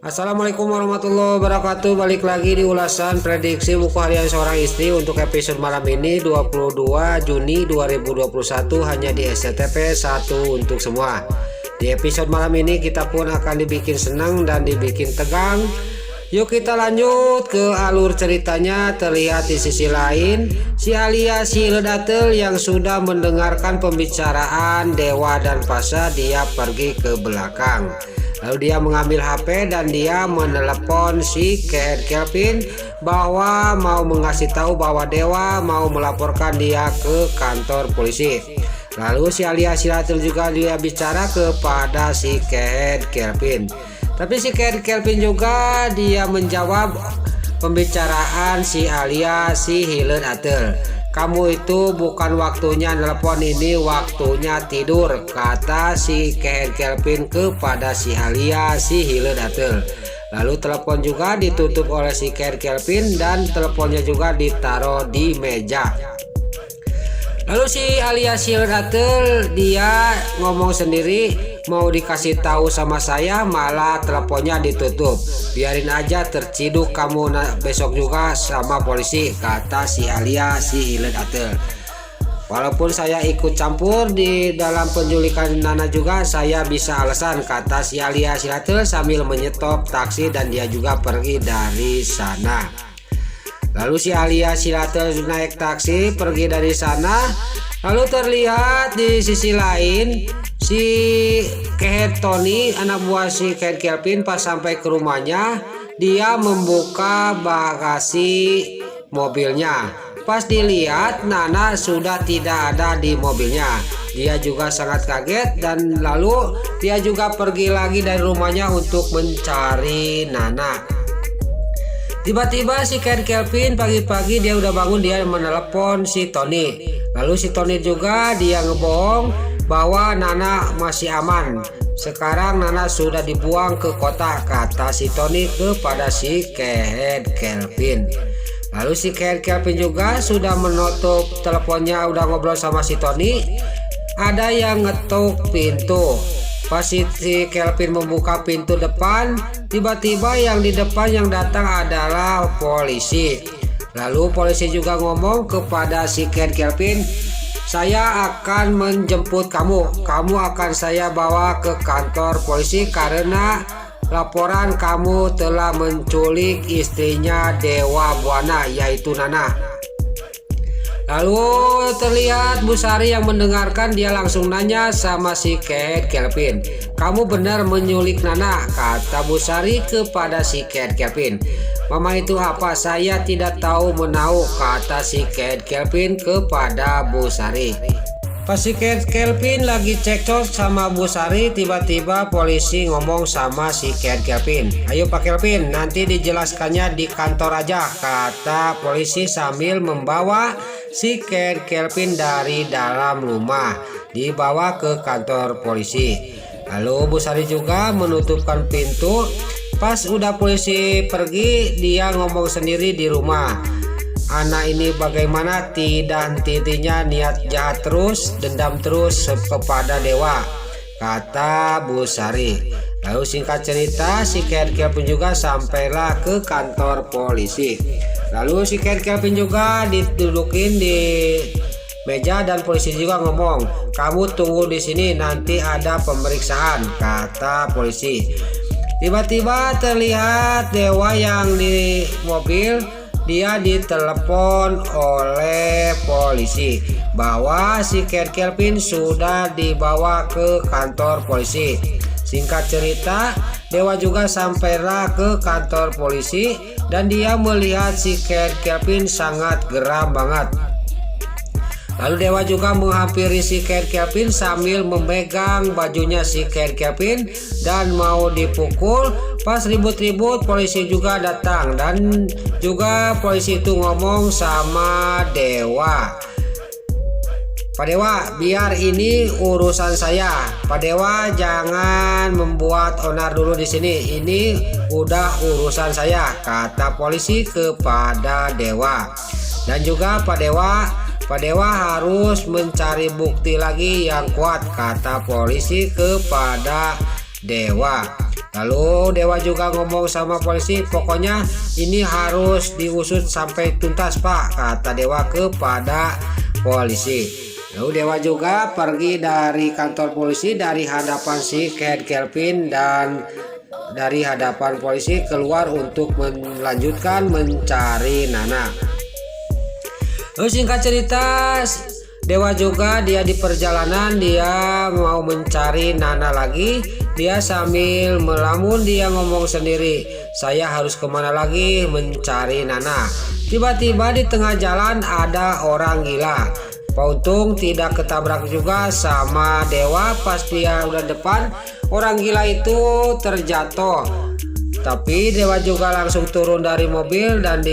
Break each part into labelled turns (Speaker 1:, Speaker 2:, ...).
Speaker 1: Assalamualaikum warahmatullahi wabarakatuh. Balik lagi di ulasan prediksi buku harian seorang istri untuk episode malam ini 22 Juni 2021 hanya di SCTV 1 untuk semua. Di episode malam ini kita pun akan dibikin senang dan dibikin tegang. Yuk kita lanjut ke alur ceritanya. Terlihat di sisi lain si Alia si Ledatel yang sudah mendengarkan pembicaraan Dewa dan Pasha, dia pergi ke belakang. Lalu dia mengambil HP dan dia menelepon si Kelvin bahwa mau mengasih tahu bahwa Dewa mau melaporkan dia ke kantor polisi. Lalu si Alia si Ledatel juga dia bicara kepada si Kelvin. Tapi si Kelvin juga dia menjawab pembicaraan si Alia si Ledatel. Kamu itu bukan waktunya nelpon, ini waktunya tidur, kata si Kelvin kepada si Alia si Ledatel. Lalu telepon juga ditutup oleh si Kelvin dan teleponnya juga ditaruh di meja. Lalu si Alia si Ledatel dia ngomong sendiri, mau dikasih tahu sama saya malah teleponnya ditutup. Biarin aja terciduk kamu besok juga sama polisi, kata si Alia si Ledatel. Walaupun saya ikut campur di dalam penculikan Nana juga saya bisa alasan, kata si Alia si Ledatel sambil menyetop taksi dan dia juga pergi dari sana. Lalu si Alia si Ledatel naik taksi pergi dari sana. Lalu terlihat di sisi lain si Tony anak buah si Kelvin pas sampai ke rumahnya dia membuka bagasi mobilnya. Pas dilihat Nana sudah tidak ada di mobilnya. Dia juga sangat kaget dan lalu dia juga pergi lagi dari rumahnya untuk mencari Nana. Tiba-tiba si Kelvin pagi-pagi dia udah bangun, dia menelepon si Tony. Lalu si Tony juga dia ngebohong bahwa Nana masih aman. Sekarang Nana sudah dibuang ke kota, kata si Tony kepada si Kelvin. Lalu si Kelvin juga sudah menutup teleponnya, udah ngobrol sama si Tony. Ada yang ngetuk pintu. Pas si Kelvin membuka pintu depan, tiba-tiba yang di depan yang datang adalah polisi. Lalu polisi juga ngomong kepada si Kelvin, saya akan menjemput kamu. Kamu akan saya bawa ke kantor polisi karena laporan kamu telah menculik istrinya Dewa Buana yaitu Nana. Lalu terlihat Bu Sari yang mendengarkan, dia langsung nanya sama si Kelvin, kamu benar menyulik Nana, kata Bu Sari kepada si Kelvin. Mama itu apa? Saya tidak tahu menahu, kata si Kelvin kepada Bu Sari. Pas si Kelvin lagi cekcok sama Bu Sari, tiba-tiba polisi ngomong sama si Kelvin, ayo Pak Kelvin, nanti dijelaskannya di kantor aja, kata polisi sambil membawa si Kelvin dari dalam rumah dibawa ke kantor polisi. Lalu Bu Sari juga menutupkan pintu. Pas udah polisi pergi, dia ngomong sendiri di rumah, anak ini bagaimana tidak henti-hentinya niat jahat terus, dendam terus kepada Dewa, kata Bu Sari. Lalu singkat cerita si Kelvin juga sampailah ke kantor polisi. Lalu si Kelvin juga didudukin di meja dan polisi juga ngomong, kamu tunggu di sini nanti ada pemeriksaan, kata polisi. Tiba-tiba terlihat Dewa yang di mobil, dia ditelepon oleh polisi bahwa si Kelvin sudah dibawa ke kantor polisi. Singkat cerita, Dewa juga sampailah ke kantor polisi dan dia melihat si Kelvin sangat geram banget. Lalu Dewa juga menghampiri si Kelvin sambil memegang bajunya si Kelvin dan mau dipukul. Pas ribut-ribut polisi juga datang dan juga polisi itu ngomong sama Dewa, Pak Dewa, biar ini urusan saya. Pak Dewa jangan membuat onar dulu di sini. Ini udah urusan saya, kata polisi kepada Dewa. Dan juga Pak Dewa Pak Dewa harus mencari bukti lagi yang kuat, kata polisi kepada Dewa. Lalu Dewa juga ngomong sama polisi, pokoknya ini harus diusut sampai tuntas Pak, kata Dewa kepada polisi. Lalu Dewa juga pergi dari kantor polisi, dari hadapan si Kelvin dan dari hadapan polisi keluar untuk melanjutkan mencari Nana. Lalu singkat cerita, Dewa juga dia di perjalanan dia mau mencari Nana lagi. Dia sambil melamun dia ngomong sendiri, saya harus kemana lagi mencari Nana. Tiba-tiba di tengah jalan ada orang gila. Untung tidak ketabrak juga sama Dewa. Pas dia udah depan, orang gila itu terjatuh. Tapi Dewa juga langsung turun dari mobil dan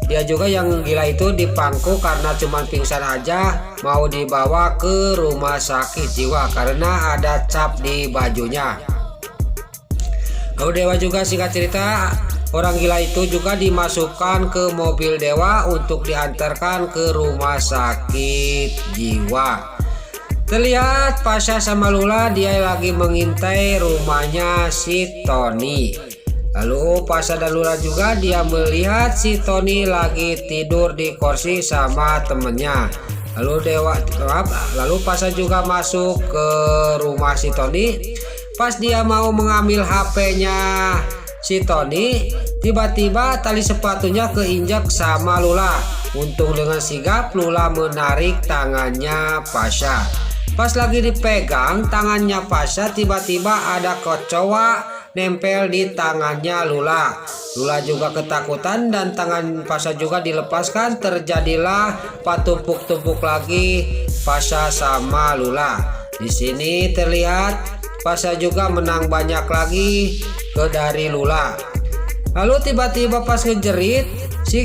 Speaker 1: dia juga yang gila itu dipangku karena cuma pingsan aja, mau dibawa ke rumah sakit jiwa karena ada cap di bajunya. Lalu Dewa juga singkat cerita, orang gila itu juga dimasukkan ke mobil Dewa untuk diantarkan ke rumah sakit jiwa. Terlihat Pasha sama Lula dia lagi mengintai rumahnya si Tony. Lalu Pasha dan Lula juga dia melihat si Tony lagi tidur di kursi sama temennya. Lalu Pasha juga masuk ke rumah si Tony. Pas dia mau mengambil HP-nya si Tony, tiba-tiba tali sepatunya keinjak sama Lula. Untung dengan sigap Lula menarik tangannya Pasha. Pas lagi dipegang tangannya Pasha, tiba-tiba ada kecoa nempel di tangannya Lula. Lula juga ketakutan dan tangan Pasha juga dilepaskan. Terjadilah patumpuk-tumpuk lagi Pasha sama Lula. Di sini terlihat Pasha juga menang banyak lagi dari Lula. Lalu tiba-tiba pas ngejerit si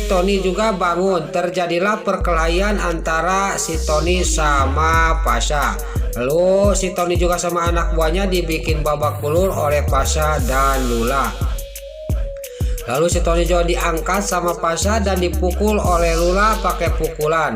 Speaker 1: Tony juga bangun. Terjadilah perkelahian antara si Tony sama Pasha. Lalu si Tony juga sama anak buahnya dibikin babak belur oleh Pasha dan Lula. Lalu si Tony juga diangkat sama Pasha dan dipukul oleh Lula pakai pukulan.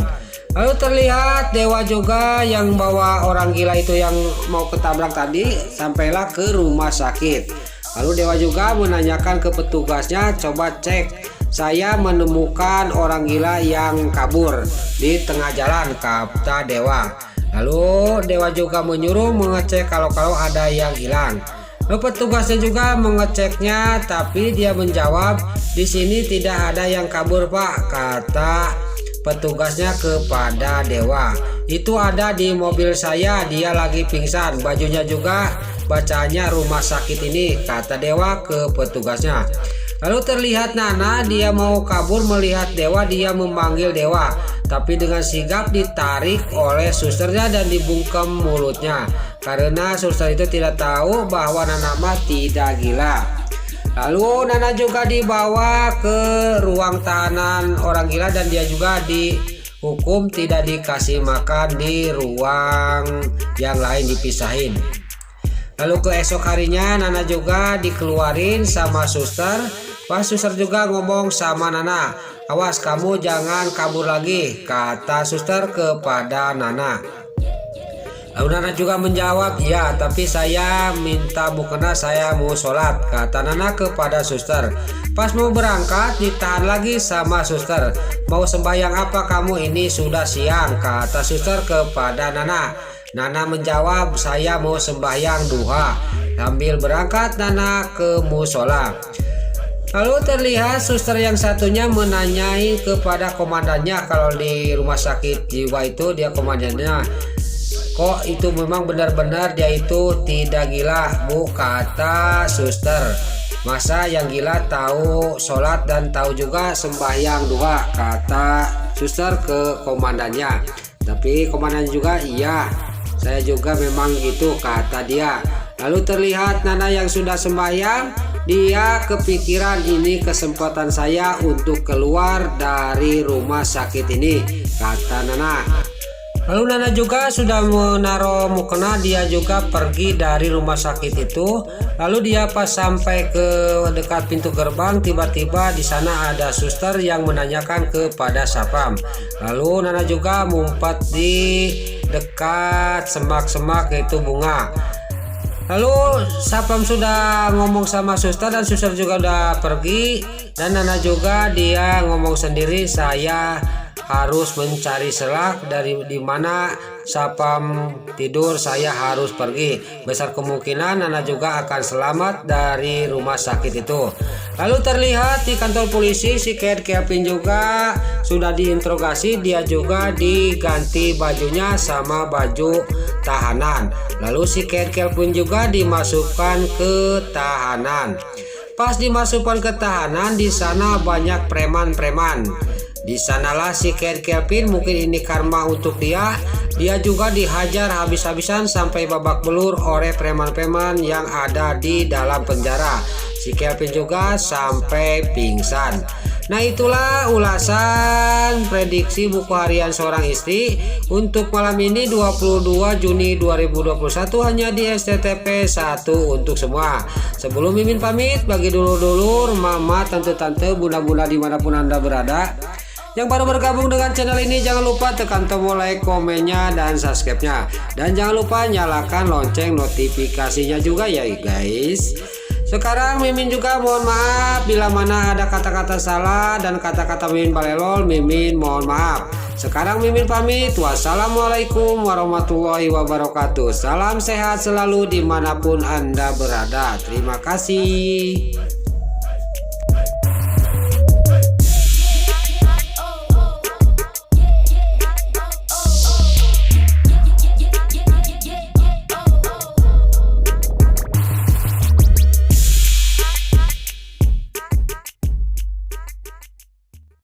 Speaker 1: Lalu terlihat Dewa juga yang bawa orang gila itu yang mau ketabrak tadi sampailah ke rumah sakit. Lalu Dewa juga menanyakan ke petugasnya, coba cek, saya menemukan orang gila yang kabur di tengah jalan, kata Dewa. Lalu Dewa juga menyuruh mengecek kalau ada yang hilang. Lalu petugasnya juga mengeceknya, tapi dia menjawab, di sini tidak ada yang kabur Pak, kata petugasnya kepada Dewa. Itu ada di mobil saya, dia lagi pingsan, bajunya juga bacanya rumah sakit ini, kata Dewa ke petugasnya. Lalu terlihat Nana dia mau kabur melihat Dewa, dia memanggil Dewa, tapi dengan sigap ditarik oleh susternya dan dibungkem mulutnya karena suster itu tidak tahu bahwa Nana mah tidak gila. Lalu Nana juga dibawa ke ruang tahanan orang gila dan dia juga dihukum tidak dikasih makan di ruang yang lain, dipisahin. Lalu keesok harinya Nana juga dikeluarin sama suster. Pas suster juga ngomong sama Nana, awas kamu jangan kabur lagi, kata suster kepada Nana. Lalu Nana juga menjawab, ya tapi saya minta mukena, saya mau sholat, kata Nana kepada suster. Pas mau berangkat ditahan lagi sama suster. Mau sembahyang apa kamu, ini sudah siang, kata suster kepada Nana. Nana menjawab, saya mau sembahyang duha. Sambil berangkat Nana ke musola. Lalu terlihat suster yang satunya menanyai kepada komandannya, kalau di rumah sakit jiwa itu dia komandannya, kok itu memang benar-benar dia itu tidak gila Bu, kata suster. Masa yang gila tahu sholat dan tahu juga sembahyang duha, kata suster ke komandannya. Tapi komandannya juga, iya saya juga memang gitu, kata dia. Lalu terlihat Nana yang sudah sembahyang, dia kepikiran ini kesempatan saya untuk keluar dari rumah sakit ini, kata Nana. Lalu Nana juga sudah menaruh mukena, dia juga pergi dari rumah sakit itu. Lalu dia pas sampai ke dekat pintu gerbang, tiba-tiba di sana ada suster yang menanyakan kepada Sapam. Lalu Nana juga ngumpet di dekat semak-semak yaitu bunga. Lalu Sapam sudah ngomong sama suster dan suster juga udah pergi, dan Nana juga dia ngomong sendiri, saya harus mencari selak dari di mana Sapam tidur, saya harus pergi. Besar kemungkinan Nana juga akan selamat dari rumah sakit itu. Lalu terlihat di kantor polisi si Kevin juga sudah diinterogasi, dia juga diganti bajunya sama baju tahanan. Lalu si Kevin juga dimasukkan ke tahanan. Pas dimasukkan ke tahanan, di sana banyak preman-preman. Di sanalah si Kevin, mungkin ini karma untuk dia. Dia juga dihajar habis-habisan sampai babak belur oleh preman-preman yang ada di dalam penjara. Si Kevin juga sampai pingsan. Nah, itulah ulasan prediksi buku harian seorang istri untuk malam ini 22 Juni 2021 hanya di SCTP 1 untuk semua. Sebelum Mimin pamit, bagi dulur-dulur, mama, tante-tante, bunda-bunda dimanapun Anda berada, yang baru bergabung dengan channel ini, jangan lupa tekan tombol like, komennya, dan subscribe-nya. Dan jangan lupa nyalakan lonceng notifikasinya juga ya guys. Sekarang Mimin juga mohon maaf bila mana ada kata-kata salah dan kata-kata Mimin balelol, Mimin mohon maaf. Sekarang Mimin pamit. Wassalamualaikum warahmatullahi wabarakatuh. Salam sehat selalu dimanapun Anda berada. Terima kasih.